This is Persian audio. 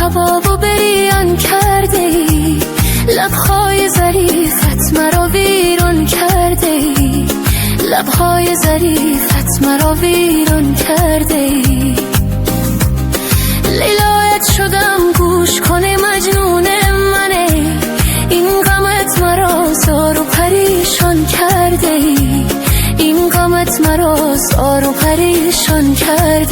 کباب و بریان کرده ای، لبهای ظریفت مرا ویران کرده ای، لبهای ظریفت مرا ویران کرده ای. لیلایت شدم گوش کنه مجنون منه، این غمت مرا زار و پریشان کرده ای، این غمت مرا زار و پریشان کرده